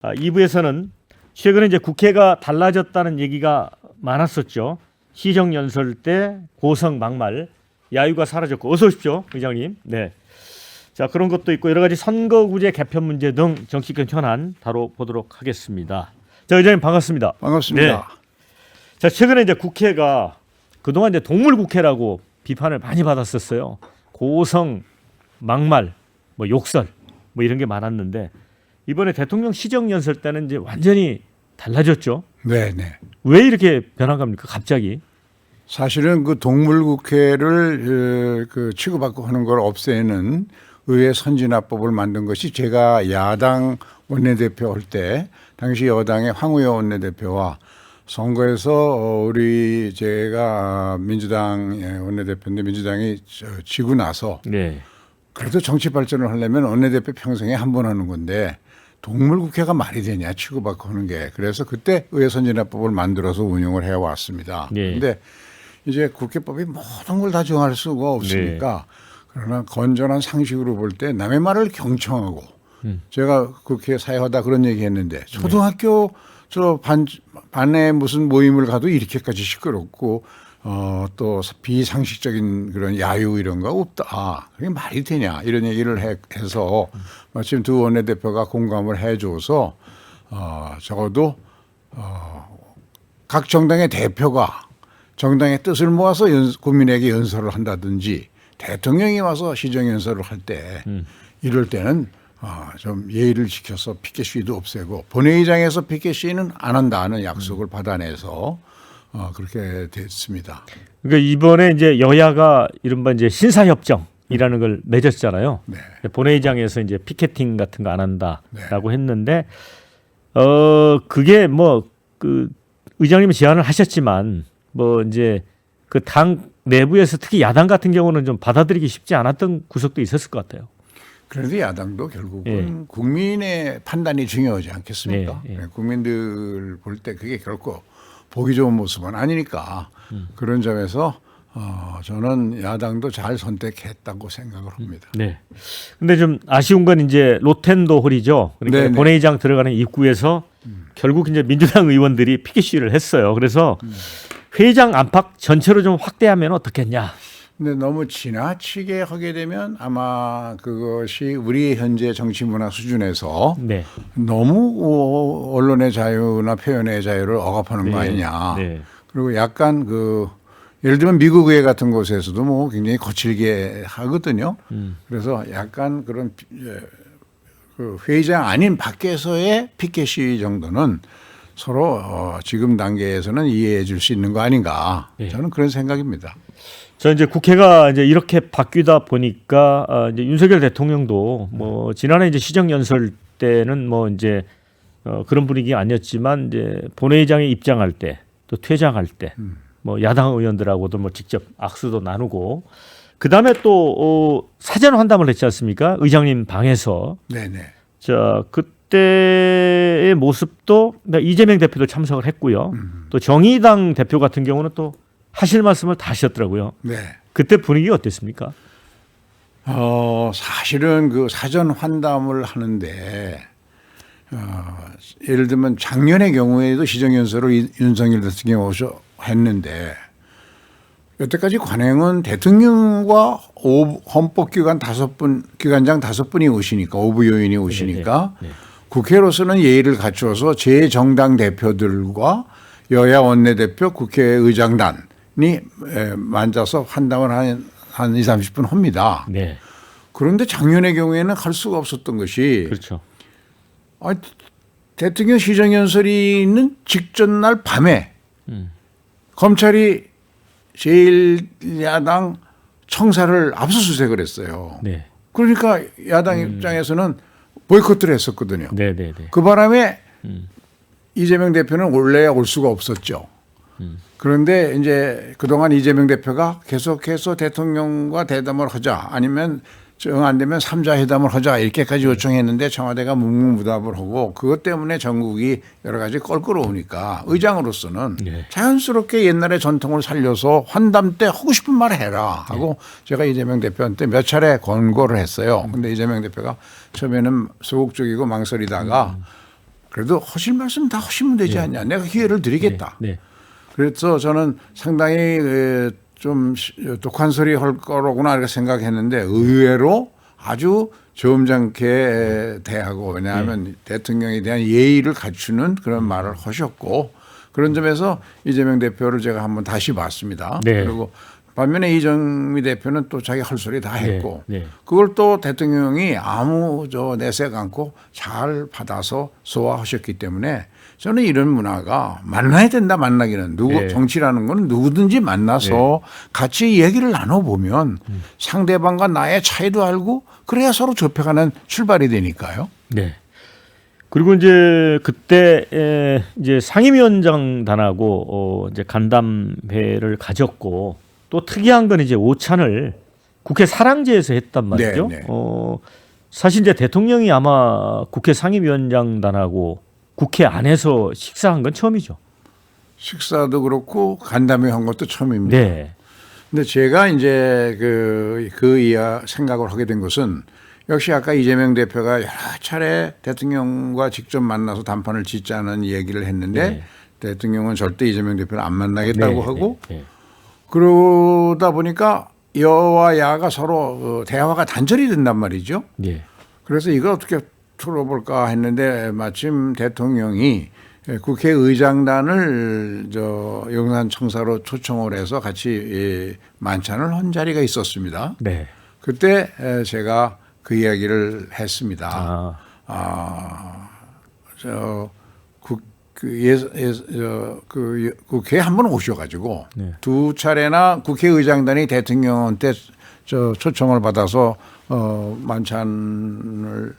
2부에서는 최근에 이제 국회가 달라졌다는 얘기가 많았었죠. 시정연설 때 고성 막말, 야유가 사라졌고. 어서 오십시오, 의장님. 네. 자, 그런 것도 있고 여러 가지 선거구제 개편 문제 등 정치권 현안 다뤄보도록 하겠습니다. 자, 의장님 반갑습니다. 반갑습니다. 네. 자, 최근에 이제 국회가 그동안 이제 동물국회라고 비판을 많이 받았었어요. 고성 막말, 뭐 욕설, 뭐 이런 게 많았는데 이번에 대통령 시정연설 때는 이제 완전히 달라졌죠. 네, 네. 왜 이렇게 변한 겁니까? 갑자기? 사실은 그 동물국회를 그 취급받고 하는 걸 없애는 의회 선진화법을 만든 것이 제가 야당 원내대표 할 때 당시 여당의 황우여 원내대표와 선거에서 우리 제가 민주당 원내대표인데 민주당이 지고 나서 네. 그래도 정치 발전을 하려면 원내대표 평생에 한 번 하는 건데 동물국회가 말이 되냐 취급받고 하는 게. 그래서 그때 의회선진화법을 만들어서 운영을 해왔습니다. 그런데 네. 이제 국회법이 모든 걸 다 정할 수가 없으니까 그러나 건전한 상식으로 볼 때 남의 말을 경청하고 제가 국회 사회하다 그런 얘기했는데 초등학교 저 반에 무슨 모임을 가도 이렇게까지 시끄럽고 또 비상식적인 그런 야유 이런 거 없다. 그게 말이 되냐 이런 얘기를 해서 마침 두 원내대표가 공감을 해줘서 적어도 각 정당의 대표가 정당의 뜻을 모아서 국민에게 연설을 한다든지 대통령이 와서 시정연설을 할 때 이럴 때는 좀 예의를 지켜서 피켓 시위도 없애고 본회의장에서 피켓 시위는 안 한다는 약속을 받아내서 그렇게 됐습니다. 그러니까 이번에 이제 여야가 이른바 이제 신사협정이라는 걸 맺었잖아요. 네. 본회의장에서 이제 피켓팅 같은 거 안 한다라고 네. 했는데 그게 뭐 그 의장님이 제안을 하셨지만 뭐 이제 그 당 내부에서 특히 야당 같은 경우는 좀 받아들이기 쉽지 않았던 구석도 있었을 것 같아요. 그래도 야당도 결국은 국민의 판단이 중요하지 않겠습니까? 예, 예. 국민들 볼 때 그게 결코 보기 좋은 모습은 아니니까 그런 점에서 저는 야당도 잘 선택했다고 생각을 합니다. 네. 근데 좀 아쉬운 건 이제 로텐도 홀이죠. 그러니까 네네. 본회의장 들어가는 입구에서 결국 이제 민주당 의원들이 피켓 시위를 했어요. 그래서 회의장 안팎 전체로 좀 확대하면 어떻겠냐. 근데 너무 지나치게 하게 되면 아마 그것이 우리 현재 정치 문화 수준에서 네. 너무 언론의 자유나 표현의 자유를 억압하는 거 아니냐. 네. 그리고 약간 예를 들면 미국 의회 같은 곳에서도 뭐 굉장히 거칠게 하거든요. 그래서 약간 그런 그 회의장 아닌 밖에서의 피켓 시위 정도는 서로 지금 단계에서는 이해해 줄 수 있는 거 아닌가. 저는 그런 생각입니다. 저 이제 국회가 이제 이렇게 바뀌다 보니까 이제 윤석열 대통령도 뭐 지난해 이제 시정연설 때는 뭐 이제 그런 분위기 아니었지만 이제 본회의장에 입장할 때 또 퇴장할 때 뭐 야당 의원들하고도 뭐 직접 악수도 나누고 그 다음에 또 사전 환담을 했지 않습니까? 의장님 방에서. 네네. 자, 그때의 모습도 이재명 대표도 참석을 했고요. 또 정의당 대표 같은 경우는 또 하실 말씀을 다 하셨더라고요. 네. 그때 분위기가 어땠습니까? 사실은 그 사전 환담을 하는데 예를 들면 작년의 경우에도 시정연설을 윤석열 대통령이 했는데 여태까지 관행은 대통령과 헌법기관 기관장 5분이 오시니까 오부 요인이 오시니까 국회로서는 예의를 갖추어서 제 정당 대표들과 여야 원내대표 국회의장단이 만나서 환담을 한 2, 30분 합니다. 네. 그런데 작년의 경우에는 할 수가 없었던 것이 그렇죠. 대통령 시정연설이 있는 직전 날 밤에 검찰이 제1야당 청사를 압수수색을 했어요. 네. 그러니까 야당 입장에서는 보이콧을 했었거든요. 네, 네, 네. 그 바람에 이재명 대표는 원래 올 수가 없었죠. 그런데 이제 그동안 이재명 대표가 계속해서 대통령과 대담을 하자 아니면 정 안 되면 3자 회담을 하자 이렇게까지 요청했는데 청와대가 묵묵부답을 하고 그것 때문에 전국이 여러 가지 껄끄러우니까 의장으로서는 자연스럽게 옛날의 전통을 살려서 환담 때 하고 싶은 말 해라 하고 제가 이재명 대표한테 몇 차례 권고를 했어요. 근데 이재명 대표가 처음에는 소극적이고 망설이다가 그래도 하실 말씀 다 하시면 되지 않냐. 내가 기회를 드리겠다. 네. 그래서 저는 상당히 좀 독한 소리 할 거로구나 이렇게 생각했는데 의외로 아주 점잖게 대하고 왜냐하면 대통령에 대한 예의를 갖추는 그런 말을 하셨고 그런 점에서 이재명 대표를 제가 한번 다시 봤습니다. 네. 그리고 반면에 이정미 대표는 또 자기 할 소리 다 했고 네. 그걸 또 대통령이 아무 내색 않고 잘 받아서 소화하셨기 때문에 저는 이런 문화가 만나야 된다 만나기는 누구 정치라는 건 누구든지 만나서 같이 얘기를 나눠보면 상대방과 나의 차이도 알고 그래야 서로 좁혀가는 출발이 되니까요. 네. 그리고 이제 그때 이제 상임위원장단하고 이제 간담회를 가졌고 또 특이한 건 이제 오찬을 국회 사랑제에서 했단 말이죠. 네, 네. 사실 이제 대통령이 아마 국회 상임위원장단하고 국회 안에서 식사한 건 처음이죠. 식사도 그렇고 간담회 한 것도 처음입니다. 네. 근데 제가 이제 생각을 하게 된 것은 역시 아까 이재명 대표가 여러 차례 대통령과 직접 만나서 담판을 짓자는 얘기를 했는데 대통령은 절대 이재명 대표를 안 만나겠다고 하고 그러다 보니까 여와 야가 서로 대화가 단절이 된단 말이죠. 그래서 이걸 어떻게 풀어볼까 했는데 마침 대통령이 국회의장단을 용산청사로 초청을 해서 같이 만찬을 한 자리가 있었습니다. 그때 제가 그 이야기를 했습니다. 국회에 한번 오셔가지고 두 차례나 국회의장단이 대통령한테 초청을 받아서 만찬을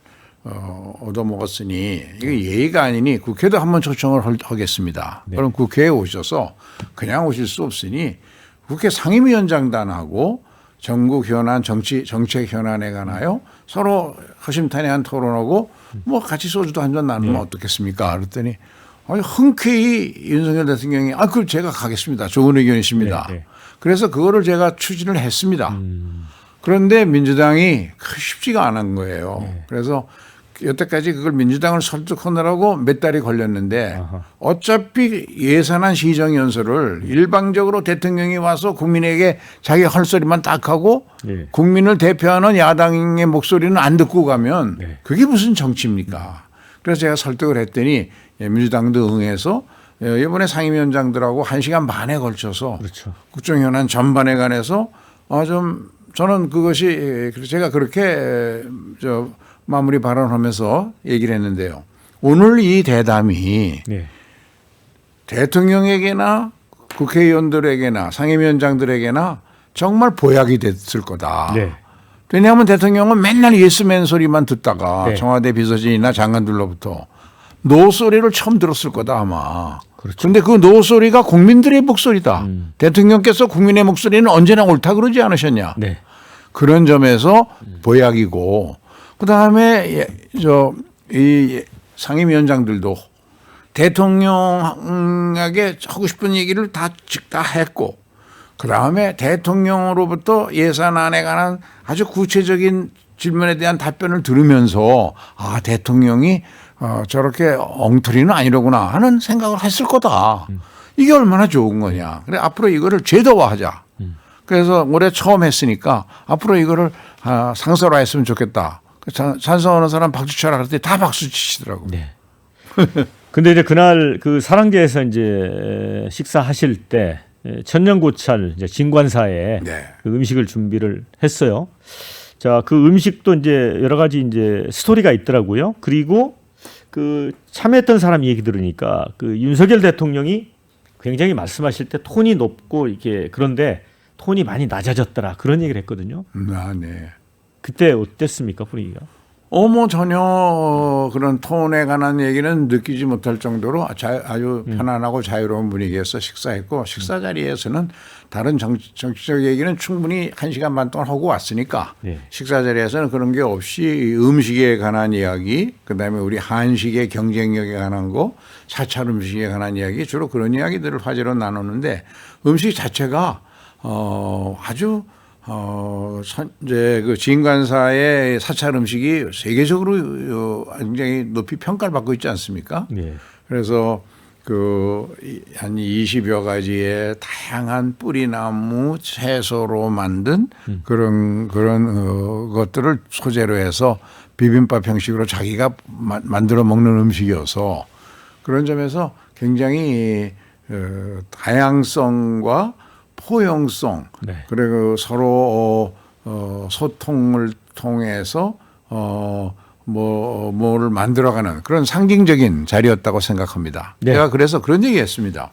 얻어먹었으니 이게 예의가 아니니 국회도 한번 초청을 하겠습니다. 그럼 국회에 오셔서 그냥 오실 수 없으니 국회 상임위원장단하고 전국 현안 정책 현안에 관하여 서로 허심탄회한 토론하고 뭐 같이 소주도 한잔 나누면 어떻겠습니까? 그랬더니 흔쾌히 윤석열 대통령이 그럼 제가 가겠습니다. 좋은 의견이십니다. 그래서 그거를 제가 추진을 했습니다. 그런데 민주당이 쉽지가 않은 거예요. 그래서 여태까지 그걸 민주당을 설득하느라고 몇 달이 걸렸는데 어차피 예산안 시정연설을 일방적으로 대통령이 와서 국민에게 자기 할 소리만 딱 하고 국민을 대표하는 야당의 목소리는 안 듣고 가면 그게 무슨 정치입니까? 그래서 제가 설득을 했더니 민주당도 응해서 이번에 상임위원장들하고 1시간 반에 걸쳐서 국정현안 전반에 관해서 저는 그것이 제가 그렇게 마무리 발언하면서 얘기를 했는데요. 오늘 이 대담이 대통령에게나 국회의원들에게나 상임위원장들에게나 정말 보약이 됐을 거다. 왜냐하면 대통령은 맨날 예스맨 소리만 듣다가 청와대 비서진이나 장관들로부터 노 소리를 처음 들었을 거다 아마. 그런데 그 노 소리가 국민들의 목소리다. 대통령께서 국민의 목소리는 언제나 옳다 그러지 않으셨냐. 그런 점에서 보약이고 그다음에 이 상임위원장들도 대통령에게 하고 싶은 얘기를 다 했고 그다음에 대통령으로부터 예산안에 관한 아주 구체적인 질문에 대한 답변을 들으면서 대통령이 저렇게 엉터리는 아니로구나 하는 생각을 했을 거다. 이게 얼마나 좋은 거냐. 그래 앞으로 이거를 제도화하자. 그래서 올해 처음 했으니까 앞으로 이거를 상설화했으면 좋겠다. 찬성하는 사람 박수 쳐라 그랬더니 다 박수 치시더라고요. 근데 이제 그날 그 사랑제에서 이제 식사하실 때 천년고찰 이제 진관사에 그 음식을 준비를 했어요. 자, 그 음식도 이제 여러 가지 이제 스토리가 있더라고요. 그리고 그 참여했던 사람 얘기 들으니까 그 윤석열 대통령이 굉장히 말씀하실 때 톤이 높고 이렇게 그런데 톤이 많이 낮아졌더라 그런 얘기를 했거든요. 그때 어땠습니까 분위기가? 전혀 그런 톤에 관한 얘기는 느끼지 못할 정도로 아주 편안하고 자유로운 분위기에서 식사했고 식사 자리에서는 다른 정치적 얘기는 충분히 1시간 반 동안 하고 왔으니까 식사 자리에서는 그런 게 없이 음식에 관한 이야기 그다음에 우리 한식의 경쟁력에 관한 거 사찰 음식에 관한 이야기 주로 그런 이야기들을 화제로 나누는데 음식 자체가 아주 이제 그 지인관사의 사찰 음식이 세계적으로 굉장히 높이 평가를 받고 있지 않습니까? 네. 그래서 한 20여 가지의 다양한 뿌리나무 채소로 만든 그런 것들을 소재로 해서 비빔밥 형식으로 자기가 만들어 먹는 음식이어서 그런 점에서 굉장히 다양성과 포용성, 네. 그리고 서로 소통을 통해서 뭐를 만들어가는 그런 상징적인 자리였다고 생각합니다. 네. 제가 그래서 그런 얘기했습니다.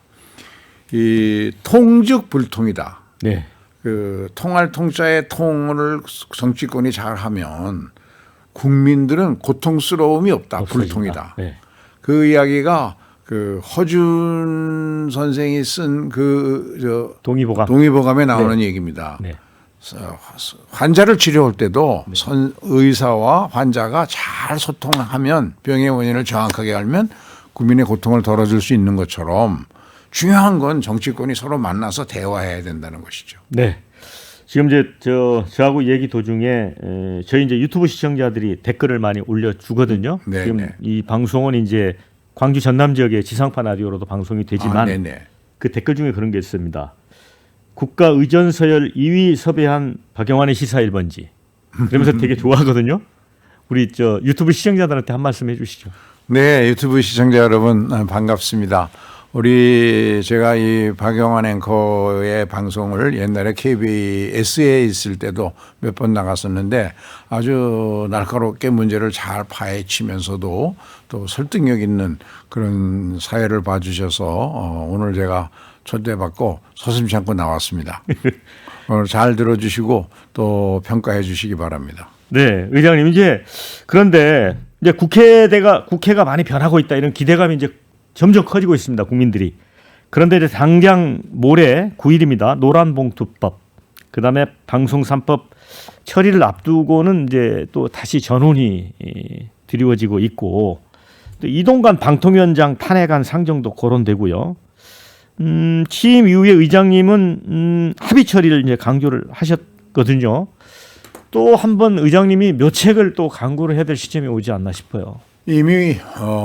이 통즉 불통이다. 네. 그 통할 통자의 통을 정치권이 잘하면 국민들은 고통스러움이 없다. 불통이다. 네. 그 이야기가 그 허준 선생이 쓴 동의보감에 나오는 얘기입니다. 네. 환자를 치료할 때도 의사와 환자가 잘 소통하면 병의 원인을 정확하게 알면 국민의 고통을 덜어줄 수 있는 것처럼 중요한 건 정치권이 서로 만나서 대화해야 된다는 것이죠. 네. 지금 이제 저하고 얘기 도중에 저희 이제 유튜브 시청자들이 댓글을 많이 올려주거든요. 네, 지금 네. 이 방송은 이제 광주 전남 지역의 지상파 라디오로도 방송이 되지만 그 댓글 중에 그런 게 있습니다. 국가의전서열 2위 섭외한 박영환의 시사 1번지. 그러면서 되게 좋아하거든요. 우리 유튜브 시청자들한테 한 말씀 해주시죠. 네, 유튜브 시청자 여러분 반갑습니다. 제가 이 박영환 앵커의 방송을 옛날에 KBS에 있을 때도 몇 번 나갔었는데 아주 날카롭게 문제를 잘 파헤치면서도 또 설득력 있는 그런 사회를 봐주셔서 오늘 제가 초대받고 서슴지 않고 나왔습니다. 오늘 잘 들어주시고 또 평가해 주시기 바랍니다. 네, 의장님 그런데 이제 국회가 많이 변하고 있다 이런 기대감이 이제 점점 커지고 있습니다. 국민들이. 그런데 이제 당장 모레 9일입니다. 노란봉투법, 그다음에 방송 3법 처리를 앞두고는 이제 또 다시 전혼이 드리워지고 있고 또 이동관 방통위원장 탄핵안 상정도 거론되고요. 취임 이후에 의장님은 합의 처리를 이제 강조를 하셨거든요. 또 한 번 의장님이 묘책을 또 강구를 해야 될 시점이 오지 않나 싶어요. 이미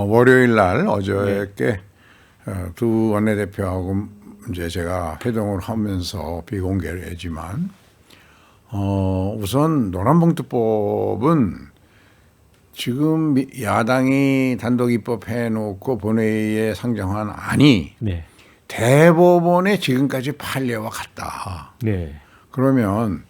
월요일 날 어저께 두 원내대표하고 이제 제가 회동을 하면서 비공개이지만 우선 노란봉투법은 지금 야당이 단독 입법해 놓고 본회의에 상정한 안이 네. 대법원에 지금까지 판례와 같다. 네. 그러면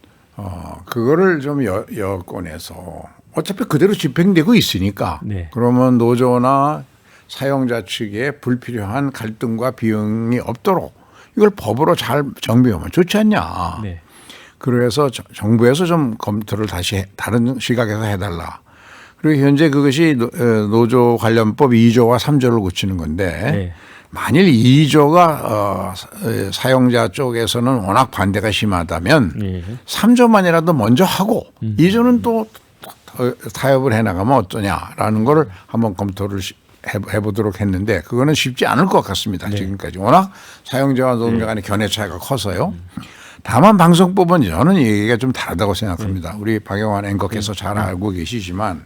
그거를 좀 여권에서 어차피 그대로 집행되고 있으니까 네. 그러면 노조나 사용자 측에 불필요한 갈등과 비용이 없도록 이걸 법으로 잘 정비하면 좋지 않냐. 네. 그래서 정부에서 좀 검토를 다시 다른 시각에서 해달라. 그리고 현재 그것이 노조 관련법 2조와 3조를 고치는 건데 네. 만일 2조가 사용자 쪽에서는 워낙 반대가 심하다면 네. 3조만이라도 먼저 하고 2조는 또 타협을 해나가면 어떠냐라는 걸 한번 검토를 해보도록 했는데 그거는 쉽지 않을 것 같습니다. 네. 지금까지 워낙 사용자와 노동자 간의 견해 차이가 커서요. 다만 방송법은 저는 얘기가 좀 다르다고 생각합니다. 우리 박영환 앵커께서 잘 알고 계시지만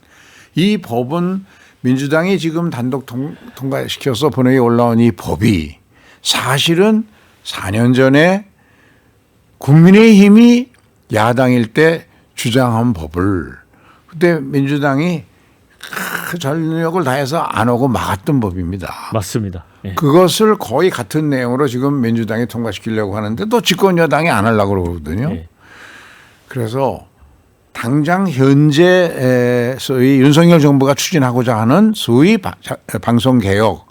이 법은 민주당이 지금 단독 통과시켜서 본회의에 올라온 이 법이 사실은 4년 전에 국민의힘이 야당일 때 주장한 법을 그때 민주당이 전력을 다해서 안 오고 막았던 법입니다. 맞습니다. 네. 그것을 거의 같은 내용으로 지금 민주당이 통과시키려고 하는데 또 집권 여당이 안 하려고 그러거든요. 네. 그래서 당장 현재 소위 윤석열 정부가 추진하고자 하는 소위 방송개혁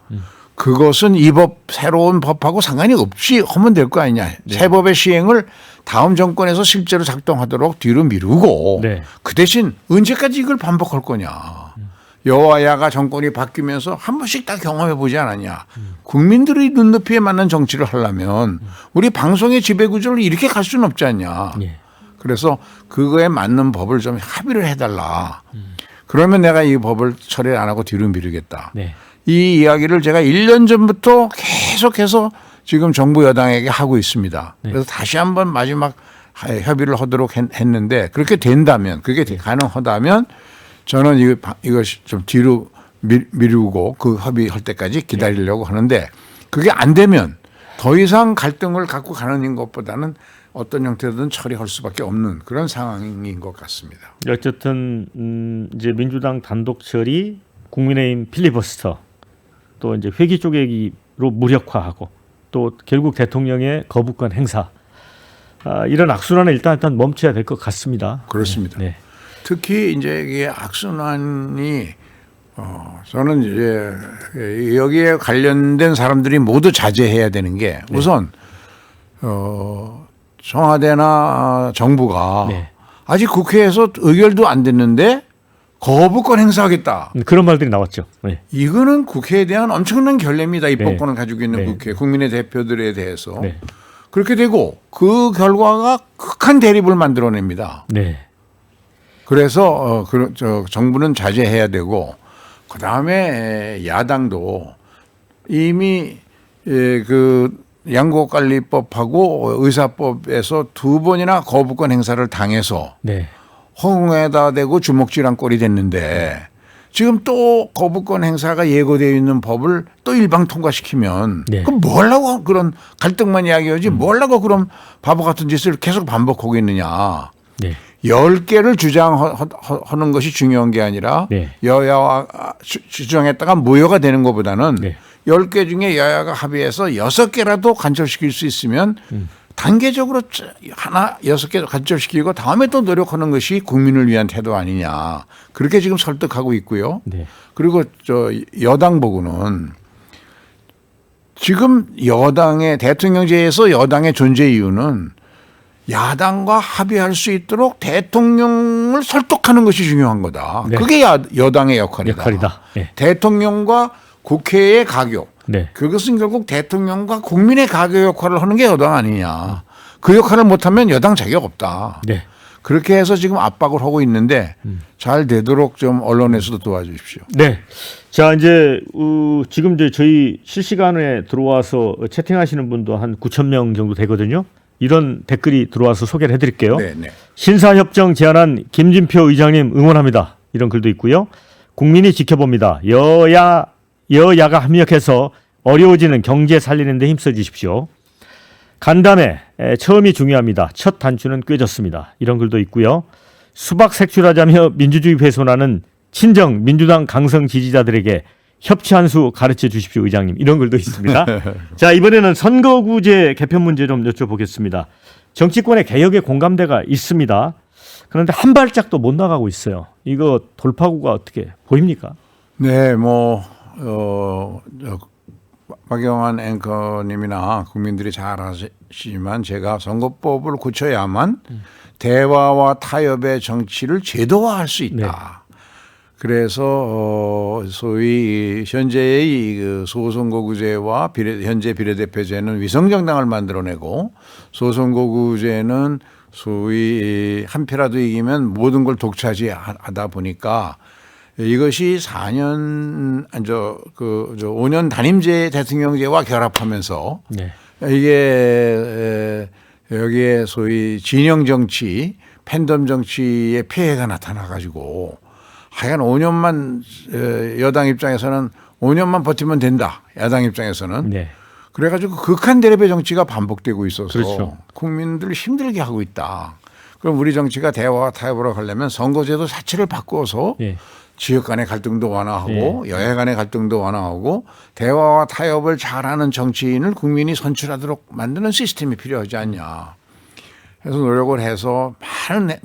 그것은 이 법 새로운 법하고 상관이 없이 하면 될 거 아니냐. 네. 새 법의 시행을 다음 정권에서 실제로 작동하도록 뒤로 미루고 네. 그 대신 언제까지 이걸 반복할 거냐. 여와야가 정권이 바뀌면서 한 번씩 다 경험해 보지 않았냐. 국민들의 눈높이에 맞는 정치를 하려면 우리 방송의 지배구조를 이렇게 갈 수는 없지 않냐. 네. 그래서 그거에 맞는 법을 좀 합의를 해달라. 그러면 내가 이 법을 처리 안 하고 뒤로 미루겠다. 네. 이 이야기를 제가 1년 전부터 계속해서 지금 정부 여당에게 하고 있습니다. 네. 그래서 다시 한번 마지막 협의를 하도록 했는데 그렇게 된다면 그게 가능하다면 저는 이거 좀 뒤로 미루고 그 협의할 때까지 기다리려고 하는데 그게 안 되면 더 이상 갈등을 갖고 가는 것보다는 어떤 형태든 처리할 수밖에 없는 그런 상황인 것 같습니다. 어쨌든 이제 민주당 단독 처리, 국민의힘 필리버스터, 또 이제 회기 쪼개기로 무력화하고 또 결국 대통령의 거부권 행사, 이런 악순환은 일단 멈춰야 될 것 같습니다. 그렇습니다. 네. 특히 이제 이게 악순환이 저는 이제 여기에 관련된 사람들이 모두 자제해야 되는 게 우선 청와대나 정부가 네. 아직 국회에서 의결도 안 됐는데 거부권 행사하겠다. 그런 말들이 나왔죠. 네. 이거는 국회에 대한 엄청난 결례입니다. 입법권을 네. 가지고 있는 네. 국회, 국민의 대표들에 대해서. 네. 그렇게 되고 그 결과가 극한 대립을 만들어냅니다. 네. 그래서 정부는 자제해야 되고 그다음에 야당도 이미 그 양곡관리법하고 의사법에서 두 번이나 거부권 행사를 당해서 네. 허공에다 대고 주먹질한 꼴이 됐는데 지금 또 거부권 행사가 예고되어 있는 법을 또 일방 통과시키면 네. 그럼 뭘 하고 그런 갈등만 이야기하지 뭘 하고 그럼 바보 같은 짓을 계속 반복하고 있느냐. 네. 10개를 주장하는 것이 중요한 게 아니라 네. 여야와 주장했다가 무효가 되는 것보다는 네. 10개 중에 여야가 합의해서 6개라도 간접시킬 수 있으면 단계적으로 하나 6개 간접시키고 다음에 또 노력하는 것이 국민을 위한 태도 아니냐. 그렇게 지금 설득하고 있고요. 네. 그리고 여당 보고는 지금 여당의 대통령제에서 여당의 존재 이유는 야당과 합의할 수 있도록 대통령을 설득하는 것이 중요한 거다. 네. 그게 여당의 역할이다. 네. 대통령과 국회의 가교. 네. 그것은 결국 대통령과 국민의 가교 역할을 하는 게 여당 아니냐. 그 역할을 못하면 여당 자격 없다. 네. 그렇게 해서 지금 압박을 하고 있는데 잘 되도록 좀 언론에서도 도와주십시오. 네. 자, 이제 지금 이제 저희 실시간에 들어와서 채팅하시는 분도 한 9천 명 정도 되거든요. 이런 댓글이 들어와서 소개를 해드릴게요. 네, 네. 신사협정 제안한 김진표 의장님 응원합니다. 이런 글도 있고요. 국민이 지켜봅니다. 여야가 합력해서 어려워지는 경제 살리는 데 힘써 주십시오. 간담회 처음이 중요합니다. 첫 단추는 꿰졌습니다. 이런 글도 있고요. 수박 색출하자며 민주주의 훼손하는 친정 민주당 강성 지지자들에게 협치 한 수 가르쳐 주십시오, 의장님. 이런 글도 있습니다. 자, 이번에는 선거구제 개편 문제 좀 여쭤보겠습니다. 정치권의 개혁에 공감대가 있습니다. 그런데 한 발짝도 못 나가고 있어요. 이거 돌파구가 어떻게 보입니까? 네, 박영환 앵커님이나 국민들이 잘 아시지만 제가 선거법을 고쳐야만 대화와 타협의 정치를 제도화할 수 있다. 네. 그래서 소위 현재의 그 소선거구제와 현재 비례대표제는 위성정당을 만들어내고 소선거구제는 소위 한 표라도 이기면 모든 걸 독차지하다 보니까 이것이 5년 단임제 대통령제와 결합하면서 네. 이게 여기에 소위 진영 정치, 팬덤 정치의 폐해가 나타나 가지고 하여간 5년만 여당 입장에서는 5년만 버티면 된다. 야당 입장에서는. 네. 그래가지고 극한 대립의 정치가 반복되고 있어서 그렇죠. 국민들을 힘들게 하고 있다. 그럼 우리 정치가 대화와 타협으로 가려면 선거제도 자체를 바꿔서 네. 지역 간의 갈등도 완화하고 여야 간의 갈등도 완화하고 대화와 타협을 잘하는 정치인을 국민이 선출하도록 만드는 시스템이 필요하지 않냐. 그래서 노력을 해서 많은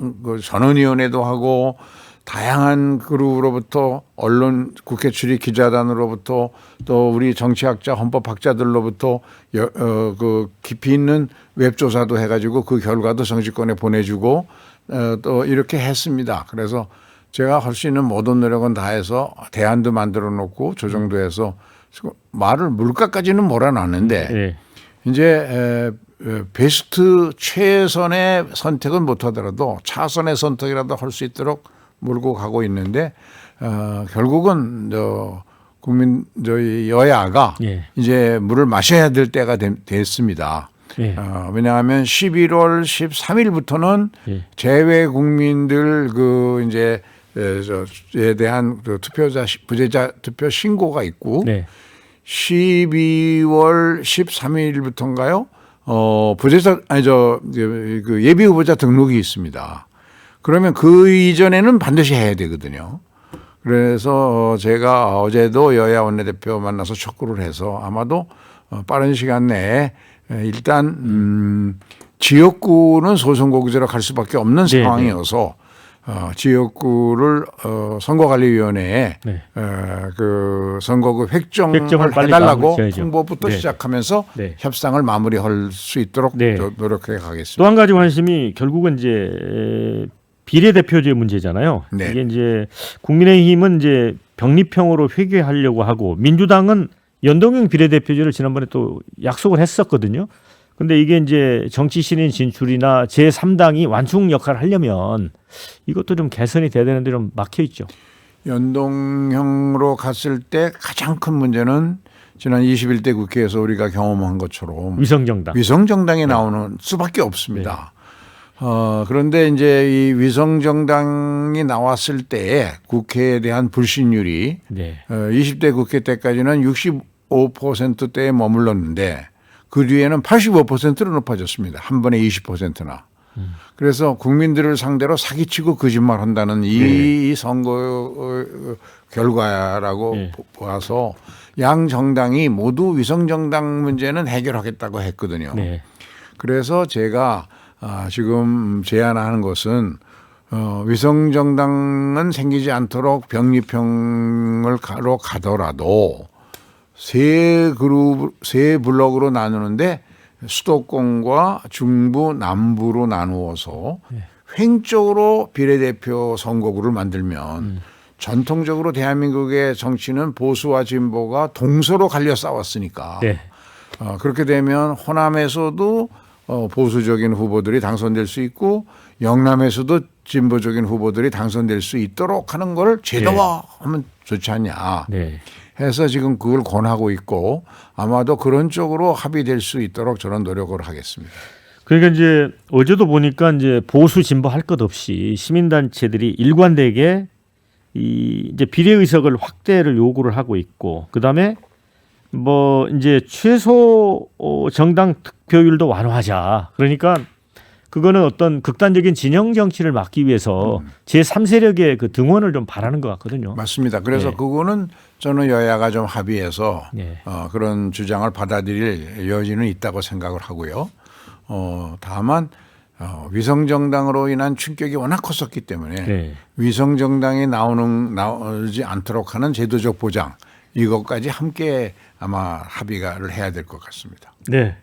전원위원회도 하고 다양한 그룹으로부터 언론 국회 출입 기자단으로부터 또 우리 정치학자 헌법학자들로부터 그 깊이 있는 웹조사도 해가지고 그 결과도 정치권에 보내주고 또 이렇게 했습니다. 그래서 제가 할 수 있는 모든 노력은 다해서 대안도 만들어 놓고 조정도 해서 말을 물가까지는 몰아놨는데 네. 이제 베스트 최선의 선택은 못하더라도 차선의 선택이라도 할 수 있도록 몰고 가고 있는데 결국은 저희 여야가 예. 이제 물을 마셔야 될 때가 됐습니다. 예. 왜냐하면 11월 13일부터는 예. 재외 국민들 그 이제 에 대한 그 부재자 투표 신고가 있고 네. 12월 13일부터인가요? 부재자 그 예비 후보자 등록이 있습니다. 그러면 그 이전에는 반드시 해야 되거든요. 그래서 제가 어제도 여야 원내대표 만나서 촉구를 해서 아마도 빠른 시간 내에 일단 지역구는 소선거구제로 갈 수밖에 없는 네, 상황이어서 지역구를 선거관리위원회에 네. 그 선거구 획정을 획정을 빨리 해달라고 마무리해야죠. 홍보부터 네. 시작하면서 네. 협상을 마무리할 수 있도록 네. 노력해 가겠습니다. 또 한 가지 관심이 결국은 이제 비례대표제 문제잖아요. 네. 이게 이제 국민의힘은 이제 병립형으로 회귀하려고 하고 민주당은 연동형 비례대표제를 지난번에 또 약속을 했었거든요. 근데 이게 이제 정치 신인 진출이나 제3당이 완충 역할을 하려면 이것도 좀 개선이 돼야 되는데 좀 막혀 있죠. 연동형으로 갔을 때 가장 큰 문제는 지난 21대 국회에서 우리가 경험한 것처럼 위성정당. 위성정당이 나오는 수밖에 없습니다. 그런데 이제 이 위성정당이 나왔을 때 국회에 대한 불신율이 네. 20대 국회 때까지는 65%대에 머물렀는데 그 뒤에는 85%로 높아졌습니다. 한 번에 20%나. 그래서 국민들을 상대로 사기치고 거짓말한다는 이 선거 결과라고 네. 봐서 양 정당이 모두 위성정당 문제는 해결하겠다고 했거든요. 네. 그래서 제가 지금 제안하는 것은 위성정당은 생기지 않도록 병립형을 가더라도 세 블록으로 나누는데 수도권과 중부, 남부로 나누어서 횡적으로 비례대표 선거구를 만들면 전통적으로 대한민국의 정치는 보수와 진보가 동서로 갈려 싸웠으니까 네. 그렇게 되면 호남에서도 보수적인 후보들이 당선될 수 있고 영남에서도 진보적인 후보들이 당선될 수 있도록 하는 걸 제도화하면 좋지 않냐 네. 해서 지금 그걸 권하고 있고 아마도 그런 쪽으로 합의될 수 있도록 저는 노력을 하겠습니다. 그러니까 이제 어제도 보니까 이제 보수 진보 할 것 없이 시민단체들이 일관되게 이제 비례 의석을 확대를 요구를 하고 있고 그다음에 뭐 이제 최소 정당 득표율도 완화하자. 그러니까 그거는 어떤 극단적인 진영 정치를 막기 위해서 제3세력의 그 등원을 좀 바라는 것 같거든요. 맞습니다. 그래서 네. 그거는 저는 여야가 좀 합의해서 네. 그런 주장을 받아들일 여지는 있다고 생각을 하고요. 다만 위성정당으로 인한 충격이 워낙 컸었기 때문에 네. 위성정당이 나오지 않도록 하는 제도적 보장 이것까지 함께 아마 합의를 해야 될 것 같습니다. 네.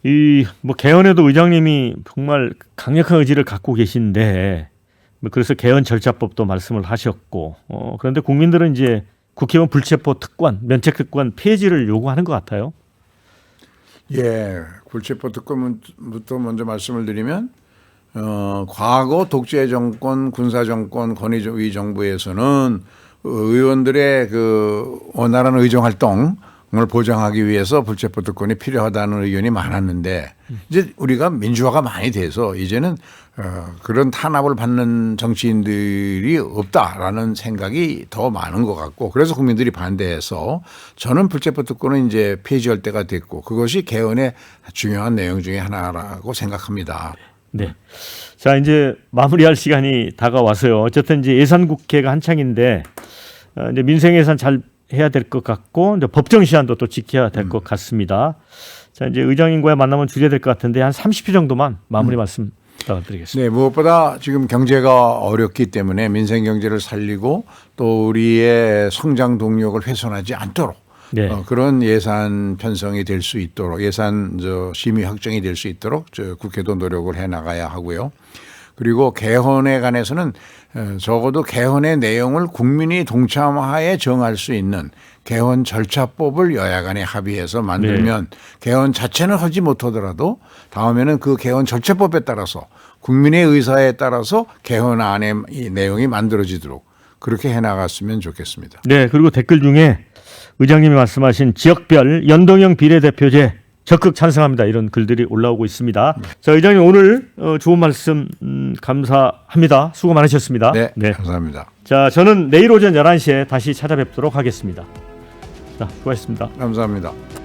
이 뭐 개헌에도 의장님이 정말 강력한 의지를 갖고 계신데 그래서 개헌 절차법도 말씀을 하셨고 그런데 국민들은 이제 국회의원 불체포 특권, 면책 특권 폐지를 요구하는 것 같아요. 예, 불체포 특권부터 먼저 말씀을 드리면 과거 독재 정권, 군사 정권, 권위주의 정부에서는 의원들의 그 원활한 의정 활동을 보장하기 위해서 불체포 특권이 필요하다는 의견이 많았는데 이제 우리가 민주화가 많이 돼서 이제는 그런 탄압을 받는 정치인들이 없다라는 생각이 더 많은 것 같고 그래서 국민들이 반대해서 저는 불체포 특권은 이제 폐지할 때가 됐고 그것이 개헌의 중요한 내용 중에 하나라고 생각합니다. 네. 자, 이제 마무리할 시간이 다가와서요. 어쨌든 이제 예산 국회가 한창인데 이제 민생 예산 잘 해야 될 것 같고 이제 법정 시한도 또 지켜야 될 것 같습니다. 자, 이제 의장님과의 만남은 줄여야 될 것 같은데 한 30초 정도만 마무리 말씀 부탁드리겠습니다. 네, 무엇보다 지금 경제가 어렵기 때문에 민생 경제를 살리고 또 우리의 성장 동력을 훼손하지 않도록 네. 그런 예산 편성이 될 수 있도록 예산 심의 확정이 될 수 있도록 국회도 노력을 해 나가야 하고요. 그리고 개헌에 관해서는 적어도 개헌의 내용을 국민이 동참하에 정할 수 있는 개헌 절차법을 여야 간에 합의해서 만들면 개헌 자체는 하지 못하더라도 다음에는 그 개헌 절차법에 따라서 국민의 의사에 따라서 개헌안의 이 내용이 만들어지도록 그렇게 해나갔으면 좋겠습니다. 네, 그리고 댓글 중에 의장님이 말씀하신 지역별 연동형 비례대표제 적극 찬성합니다. 이런 글들이 올라오고 있습니다. 자, 의장님 오늘 좋은 말씀 감사합니다. 수고 많으셨습니다. 네, 감사합니다. 자, 저는 내일 오전 11시에 다시 찾아뵙도록 하겠습니다. 자, 수고하셨습니다. 감사합니다.